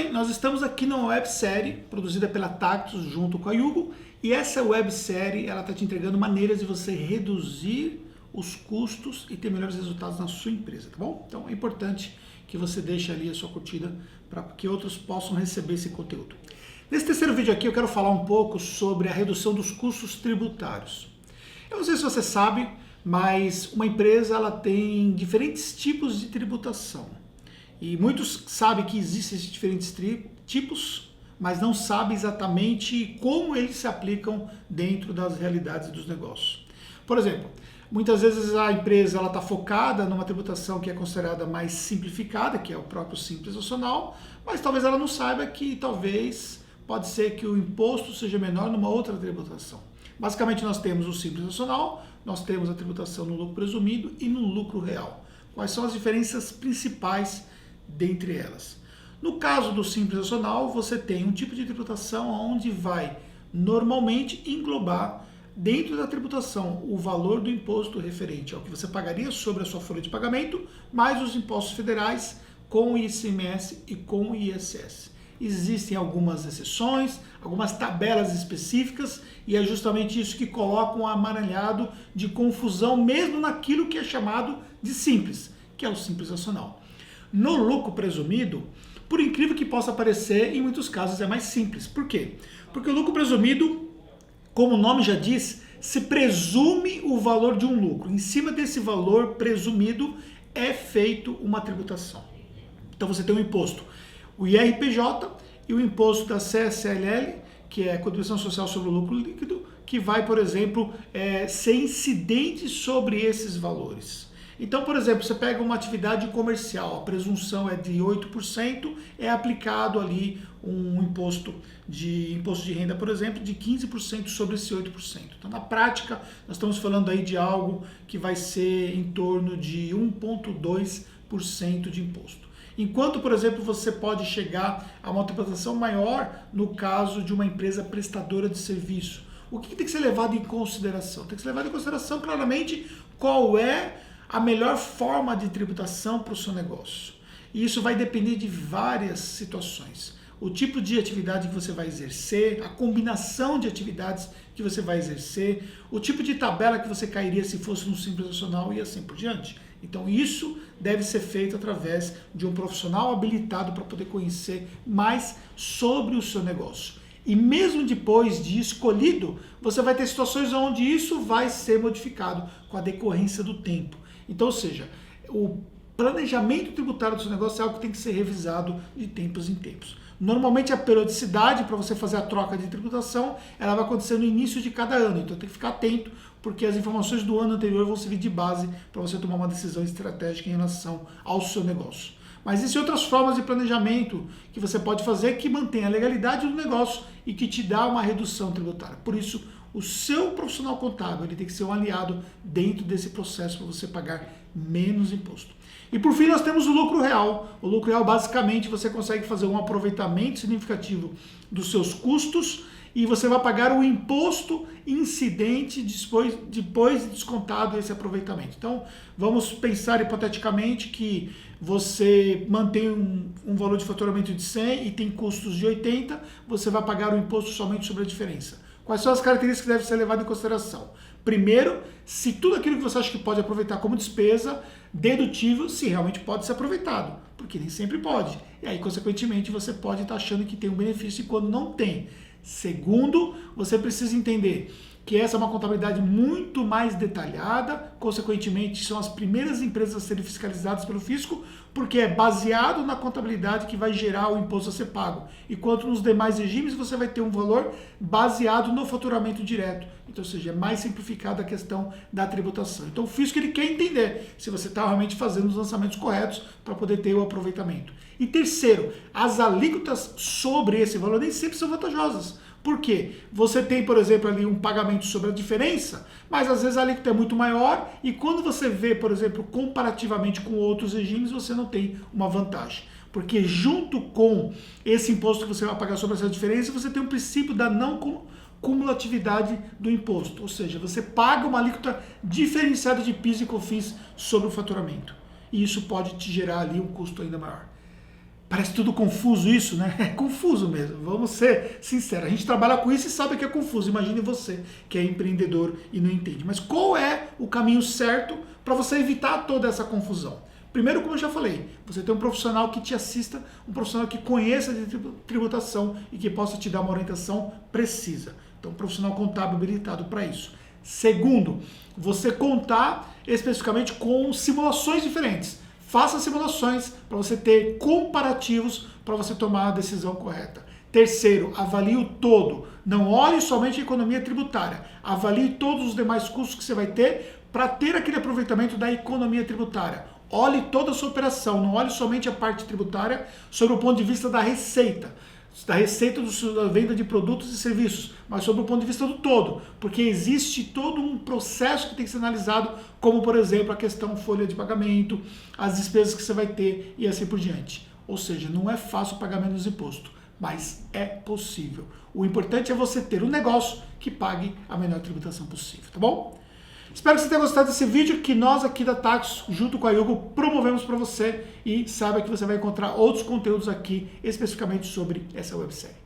bem, nós estamos aqui numa websérie produzida pela Tactus junto com a Yugo, e essa websérie ela está te entregando maneiras de você reduzir os custos e ter melhores resultados na sua empresa, tá bom? Então é importante que você deixe ali a sua curtida para que outros possam receber esse conteúdo. Nesse terceiro vídeo aqui eu quero falar um pouco sobre a redução dos custos tributários. Eu não sei se você sabe, mas uma empresa ela tem diferentes tipos de tributação. E muitos sabem que existem esses diferentes tipos, mas não sabem exatamente como eles se aplicam dentro das realidades dos negócios. Por exemplo, muitas vezes a empresa está focada numa tributação que é considerada mais simplificada, que é o próprio Simples Nacional, mas talvez ela não saiba que talvez pode ser que o imposto seja menor numa outra tributação. Basicamente nós temos o Simples Nacional, nós temos a tributação no lucro presumido e no lucro real. Quais são as diferenças principais dentre elas? No caso do Simples Nacional, você tem um tipo de tributação onde vai normalmente englobar dentro da tributação o valor do imposto referente ao que você pagaria sobre a sua folha de pagamento, mais os impostos federais com o ICMS e com o ISS. Existem algumas exceções, algumas tabelas específicas, e é justamente isso que coloca um amaranhado de confusão mesmo naquilo que é chamado de simples, que é o Simples Nacional. No lucro presumido, por incrível que possa parecer, em muitos casos é mais simples. Por quê? Porque o lucro presumido, como o nome já diz, se presume o valor de um lucro. Em cima desse valor presumido é feito uma tributação. Então você tem um imposto, o IRPJ e o imposto da CSLL, que é a Contribuição Social sobre o Lucro Líquido, que vai, por exemplo, ser incidente sobre esses valores. Então, por exemplo, você pega uma atividade comercial, a presunção é de 8%, é aplicado ali um imposto de renda, por exemplo, de 15% sobre esse 8%. Então, na prática, nós estamos falando aí de algo que vai ser em torno de 1,2% de imposto. Enquanto, por exemplo, você pode chegar a uma tributação maior no caso de uma empresa prestadora de serviço. O que tem que ser levado em consideração? Tem que ser levado em consideração claramente qual é a melhor forma de tributação para o seu negócio. E isso vai depender de várias situações. O tipo de atividade que você vai exercer, a combinação de atividades que você vai exercer, o tipo de tabela que você cairia se fosse no Simples Nacional e assim por diante. Então isso deve ser feito através de um profissional habilitado para poder conhecer mais sobre o seu negócio. E mesmo depois de escolhido, você vai ter situações onde isso vai ser modificado com a decorrência do tempo. Então, ou seja, o planejamento tributário do seu negócio é algo que tem que ser revisado de tempos em tempos. Normalmente a periodicidade para você fazer a troca de tributação, ela vai acontecer no início de cada ano, então tem que ficar atento, porque as informações do ano anterior vão servir de base para você tomar uma decisão estratégica em relação ao seu negócio. Mas existem outras formas de planejamento que você pode fazer que mantém a legalidade do negócio e que te dá uma redução tributária. Por isso, o seu profissional contábil ele tem que ser um aliado dentro desse processo para você pagar menos imposto. E por fim nós temos o lucro real. O lucro real basicamente você consegue fazer um aproveitamento significativo dos seus custos e você vai pagar o imposto incidente depois de descontado esse aproveitamento. Então vamos pensar hipoteticamente que você mantém um valor de faturamento de 100 e tem custos de 80, você vai pagar o imposto somente sobre a diferença. Quais são as características que devem ser levadas em consideração? Primeiro, se tudo aquilo que você acha que pode aproveitar como despesa, dedutível, se realmente pode ser aproveitado, porque nem sempre pode. E aí, consequentemente, você pode estar achando que tem um benefício e quando não tem. Segundo, você precisa entender que essa é uma contabilidade muito mais detalhada, consequentemente são as primeiras empresas a serem fiscalizadas pelo fisco, porque é baseado na contabilidade que vai gerar o imposto a ser pago. Enquanto nos demais regimes você vai ter um valor baseado no faturamento direto. Então, ou seja, é mais simplificada a questão da tributação. Então o fisco ele quer entender se você está realmente fazendo os lançamentos corretos para poder ter o aproveitamento. E terceiro, as alíquotas sobre esse valor nem sempre são vantajosas. Por quê? Você tem, por exemplo, ali um pagamento sobre a diferença, mas às vezes a alíquota é muito maior e quando você vê, por exemplo, comparativamente com outros regimes, você não tem uma vantagem. Porque junto com esse imposto que você vai pagar sobre essa diferença, você tem o princípio da não cumulatividade do imposto. Ou seja, você paga uma alíquota diferenciada de PIS e COFINS sobre o faturamento. E isso pode te gerar ali um custo ainda maior. Parece tudo confuso isso, né? É confuso mesmo, vamos ser sinceros. A gente trabalha com isso e sabe que é confuso. Imagine você que é empreendedor e não entende. Mas qual é o caminho certo para você evitar toda essa confusão? Primeiro, como eu já falei, você tem um profissional que te assista, um profissional que conheça de tributação e que possa te dar uma orientação precisa. Então, um profissional contábil habilitado para isso. Segundo, você contar especificamente com simulações diferentes. Faça simulações para você ter comparativos para você tomar a decisão correta. Terceiro, avalie o todo. Não olhe somente a economia tributária. Avalie todos os demais custos que você vai ter para ter aquele aproveitamento da economia tributária. Olhe toda a sua operação, não olhe somente a parte tributária sob o ponto de vista da receita da venda de produtos e serviços, mas sob o ponto de vista do todo, porque existe todo um processo que tem que ser analisado, como por exemplo a questão folha de pagamento, as despesas que você vai ter e assim por diante. Ou seja, não é fácil pagar menos imposto, mas é possível. O importante é você ter um negócio que pague a menor tributação possível, tá bom? Espero que você tenha gostado desse vídeo que nós aqui da Taxus, junto com a Yugo, promovemos para você e saiba que você vai encontrar outros conteúdos aqui especificamente sobre essa websérie.